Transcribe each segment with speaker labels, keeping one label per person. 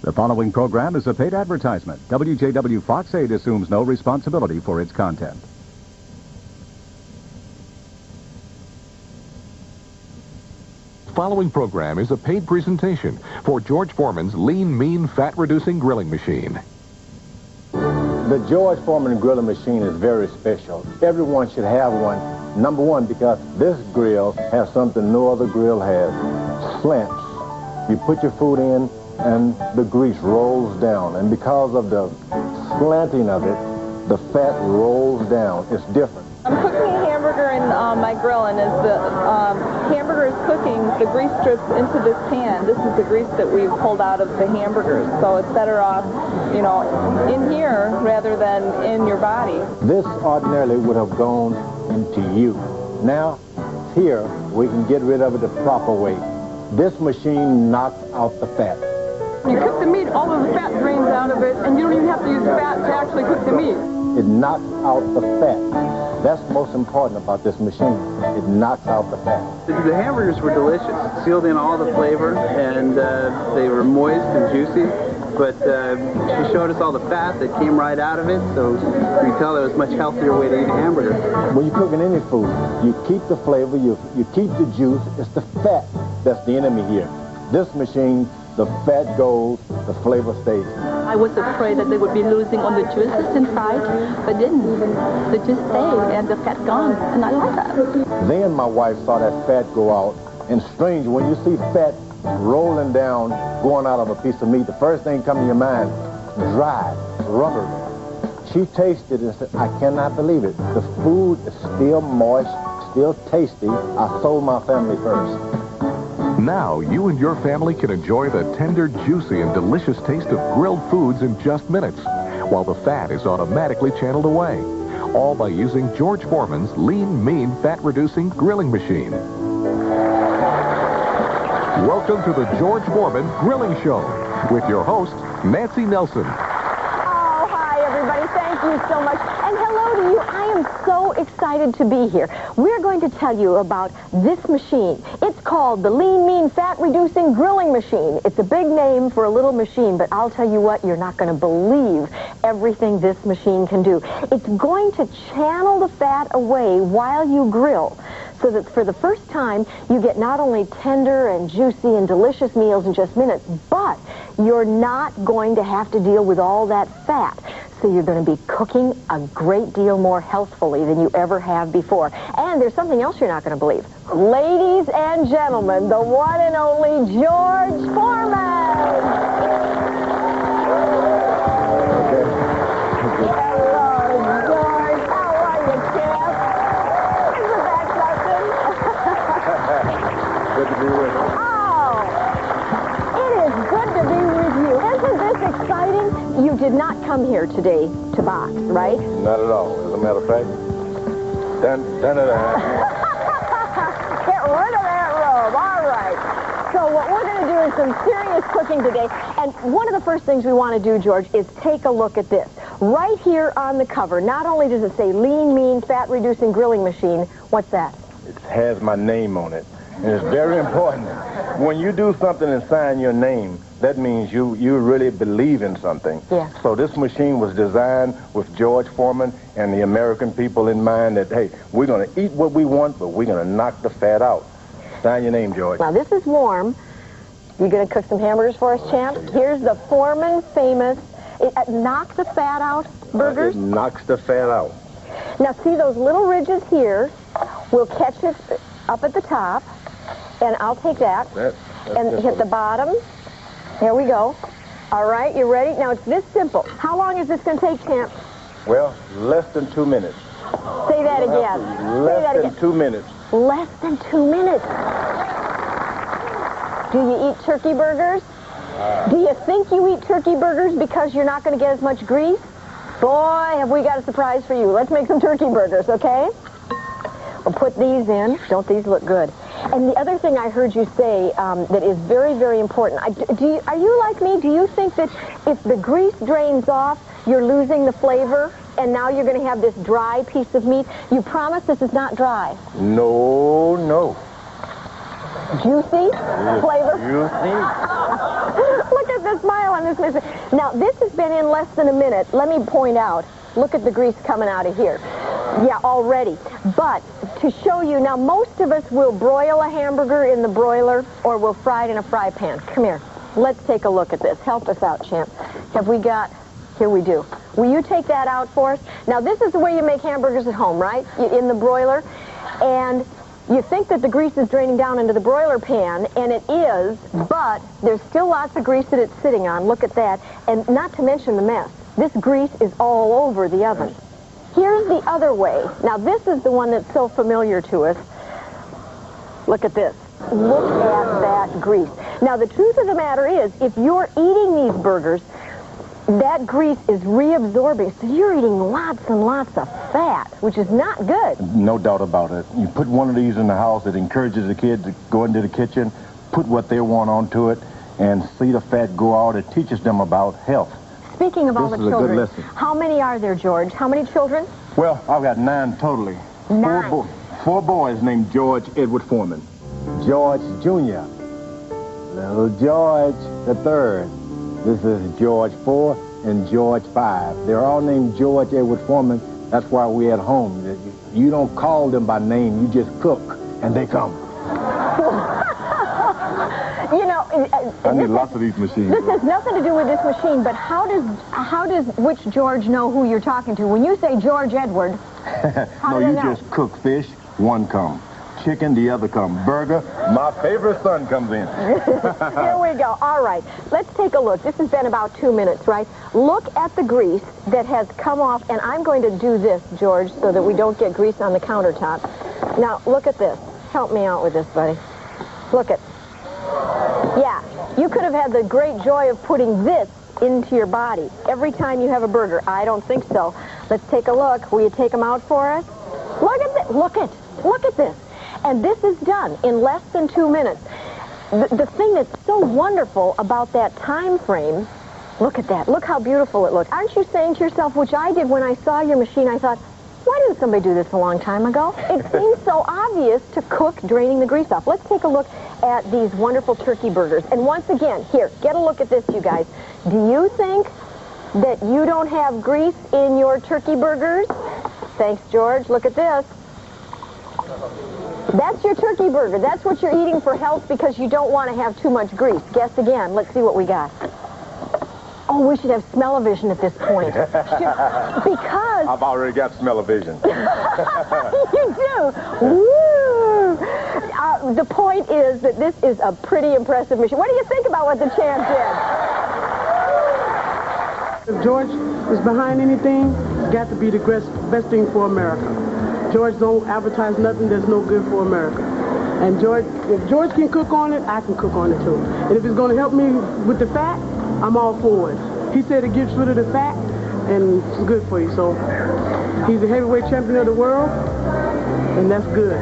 Speaker 1: The following program is a paid advertisement. WJW Fox 8 assumes no responsibility for its content.
Speaker 2: The following program is a paid presentation for George Foreman's lean, mean, fat-reducing grilling machine.
Speaker 3: The George Foreman grilling machine is very special. Everyone should have one. Number one, because this grill has something no other grill has. Slants. You put your food in, and the grease rolls down. And because of the slanting of it, the fat rolls down. It's different.
Speaker 4: I'm cooking a hamburger in my grill, and as the hamburger is cooking, the grease drips into this pan. This is the grease that we've pulled out of the hamburgers, so it's better off, you know, in here rather than in your body.
Speaker 3: This ordinarily would have gone into you. Now, here, we can get rid of it the proper way. This machine knocks out the fat.
Speaker 4: You cook the meat, all of the fat drains out of it, and you don't even have to use fat to actually cook the meat.
Speaker 3: It knocks out the fat. That's most important about this machine. It knocks out the fat.
Speaker 5: The hamburgers were delicious, sealed in all the flavor, and they were moist and juicy. But she showed us all the fat that came right out of it, so we could tell it was a much healthier way to eat a hamburger.
Speaker 3: When you're cooking any food, you keep the flavor, you keep the juice. It's the fat that's the enemy here. This machine, the fat goes, the flavor stays.
Speaker 6: I was afraid that they would be losing on the juices inside, but didn't. The juice stayed and the fat gone, and I like that.
Speaker 3: Then my wife saw that fat go out, and strange, when you see fat rolling down, going out of a piece of meat, the first thing comes to your mind, dry, rubbery. She tasted it and said, I cannot believe it. The food is still moist, still tasty. I sold my family first.
Speaker 2: Now, you and your family can enjoy the tender, juicy, and delicious taste of grilled foods in just minutes, while the fat is automatically channeled away, all by using George Foreman's lean, mean, fat-reducing grilling machine. Welcome to the George Foreman Grilling Show with your host, Nancy Nelson.
Speaker 7: Oh, hi, everybody. Thank you so much. And hello to you. I am so excited to be here. We're going to tell you about this machine. It's called the Lean, Mean, Fat-Reducing Grilling Machine. It's a big name for a little machine, but I'll tell you what, you're not going to believe everything this machine can do. It's going to channel the fat away while you grill, so that for the first time, you get not only tender and juicy and delicious meals in just minutes, but you're not going to have to deal with all that fat. So you're going to be cooking a great deal more healthfully than you ever have before. And there's something else you're not going to believe. Ladies and gentlemen, the one and only George Foreman! Hello, George. How are you, champ? Isn't that something?
Speaker 3: Good to be with you.
Speaker 7: Oh, it is good to be with you. Isn't this exciting? You did not come here today to box, right?
Speaker 3: Not at all. As a matter of fact, done it.
Speaker 7: Get rid of that robe. All right. So what we're going to do is some serious cooking today. And one of the first things we want to do, George, is take a look at this. Right here on the cover, not only does it say Lean, Mean, Fat-Reducing Grilling Machine, what's that?
Speaker 3: It has my name on it. And it's very important. When you do something and sign your name, that means you really believe in something.
Speaker 7: Yeah.
Speaker 3: So this machine was designed with George Foreman and the American people in mind that, hey, we're going to eat what we want, but we're going to knock the fat out. Sign your name, George.
Speaker 7: Now, this is warm. You going to cook some hamburgers for us, champ? Here's the Foreman famous knock the fat out burgers.
Speaker 3: It knocks the fat out.
Speaker 7: Now, see those little ridges here? We'll catch it up at the top, and I'll take that and hit the bottom. Here we go. All right, you ready? Now, it's this simple. How long is this going to take, champ?
Speaker 3: Well, less than 2 minutes.
Speaker 7: Say that again.
Speaker 3: Less than 2 minutes.
Speaker 7: Less than 2 minutes. Do you eat turkey burgers? Do you think you eat turkey burgers because you're not going to get as much grease? Boy, have we got a surprise for you. Let's make some turkey burgers, okay? We'll put these in. Don't these look good? And the other thing I heard you say that is very, very important, are you like me? Do you think that if the grease drains off, you're losing the flavor, and now you're going to have this dry piece of meat? You promise this is not dry?
Speaker 3: No.
Speaker 7: Juicy? Flavor?
Speaker 3: Juicy.
Speaker 7: Look at the smile on this Listen, now this has been in less than a minute. Let me point out, look at the grease coming out of here. Yeah, already. But to show you, now most of us will broil a hamburger in the broiler or we'll fry it in a fry pan. Come here. Let's take a look at this. Help us out, champ. Have we got... Here we do. Will you take that out for us? Now, this is the way you make hamburgers at home, right? In the broiler. And you think that the grease is draining down into the broiler pan, and it is, but there's still lots of grease that it's sitting on. Look at that. And not to mention the mess. This grease is all over the oven. Here's the other way. Now, this is the one that's so familiar to us. Look at this. Look at that grease. Now, the truth of the matter is, if you're eating these burgers, that grease is reabsorbing, so you're eating lots and lots of fat, which is not good.
Speaker 3: No doubt about it. You put one of these in the house, it encourages the kids to go into the kitchen, put what they want onto it, and see the fat go out. It teaches them about health.
Speaker 7: Speaking of all the children,
Speaker 3: this is a good lesson.
Speaker 7: How many are there, George? How many children?
Speaker 3: Well, I've got 9 totally.
Speaker 7: 9.
Speaker 3: Four boys named George Edward Foreman. George Jr. Little George the third. This is George 4 and George 5. They're all named George Edward Foreman. That's why we're at home. You don't call them by name. You just cook, and they come.
Speaker 7: You know,
Speaker 3: I need lots of these machines.
Speaker 7: This has nothing to do with this machine, but how does which George know who you're talking to? When you say George Edward, how do they know?
Speaker 3: Just cook fish, one come. Chicken, the other come. Burger, my favorite son comes in.
Speaker 7: Here we go. All right, let's take a look. This has been about 2 minutes, right? Look at the grease that has come off, and I'm going to do this, George, so that we don't get grease on the countertop. Now, look at this. Help me out with this, buddy. Look at... Yeah, you could have had the great joy of putting this into your body every time you have a burger. I don't think so. Let's take a look. Will you take them out for us? Look at this. Look at this. And this is done in less than 2 minutes. The thing that's so wonderful about that time frame, look at that. Look how beautiful it looks. Aren't you saying to yourself, which I did when I saw your machine, I thought, why didn't somebody do this a long time ago? It seems so obvious to cook draining the grease off. Let's take a look at these wonderful turkey burgers. And once again, here, get a look at this, you guys. Do you think that you don't have grease in your turkey burgers? Thanks, George. Look at this. That's your turkey burger. That's what you're eating for health because you don't want to have too much grease. Guess again. Let's see what we got. Oh, we should have smell-o-vision at this point. Because...
Speaker 3: I've already got smell-o-vision.
Speaker 7: You do? Woo! The point is that this is a pretty impressive machine. What do you think about what the champ did?
Speaker 8: If George is behind anything, it's got to be the best thing for America. George don't advertise nothing that's no good for America. And George, if George can cook on it, I can cook on it too. And if it's going to help me with the fat, I'm all for it. He said it gets rid of the fat, and it's good for you. So he's the heavyweight champion of the world, and that's good.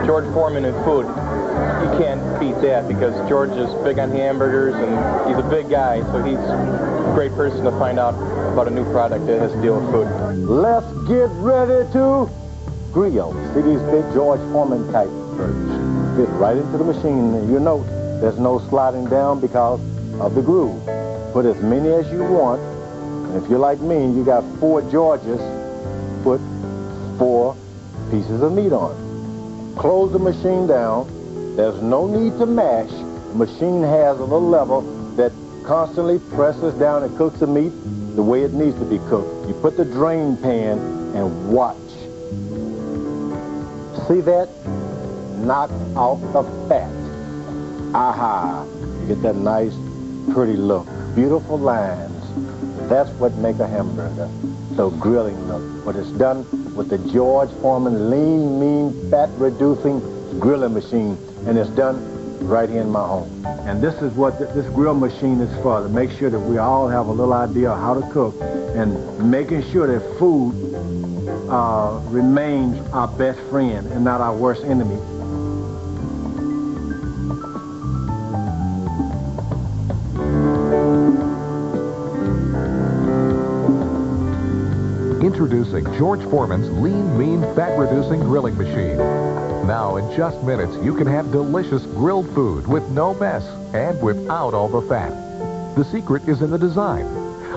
Speaker 9: George Foreman in food, you can't beat that because George is big on hamburgers, and he's a big guy, so he's a great person to find out about a new product that has to deal with food.
Speaker 3: Let's get ready to grill. See these big George Foreman type burgers. Fit right into the machine. You note there's no sliding down because of the groove. Put as many as you want. And if you're like me and you got 4 Georges, put 4 pieces of meat on. Close the machine down. There's no need to mash. The machine has a little level that constantly presses down and cooks the meat the way it needs to be cooked. You put the drain pan and watch. See that? Knock out the fat. Aha! You get that nice, pretty look. Beautiful lines. That's what makes a hamburger. So grilling look. But it's done with the George Foreman lean, mean, fat-reducing grilling machine. And it's done right here in my home. And this is what this grill machine is for, to make sure that we all have a little idea of how to cook and making sure that food remains our best friend and not our worst enemy.
Speaker 2: Introducing George Foreman's lean, mean, fat-reducing grilling machine. Now, in just minutes, you can have delicious grilled food with no mess and without all the fat. The secret is in the design.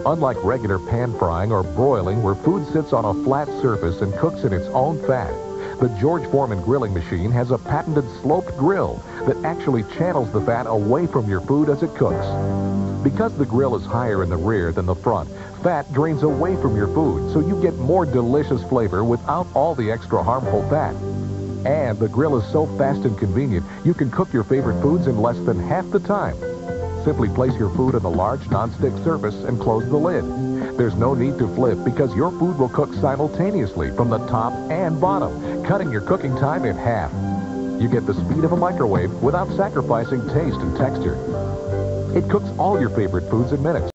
Speaker 2: Unlike regular pan frying or broiling where food sits on a flat surface and cooks in its own fat, the George Foreman grilling machine has a patented sloped grill that actually channels the fat away from your food as it cooks. Because the grill is higher in the rear than the front, fat drains away from your food, so you get more delicious flavor without all the extra harmful fat. And the grill is so fast and convenient, you can cook your favorite foods in less than half the time. Simply place your food on the large non-stick surface and close the lid. There's no need to flip because your food will cook simultaneously from the top and bottom, cutting your cooking time in half. You get the speed of a microwave without sacrificing taste and texture. It cooks all your favorite foods in minutes.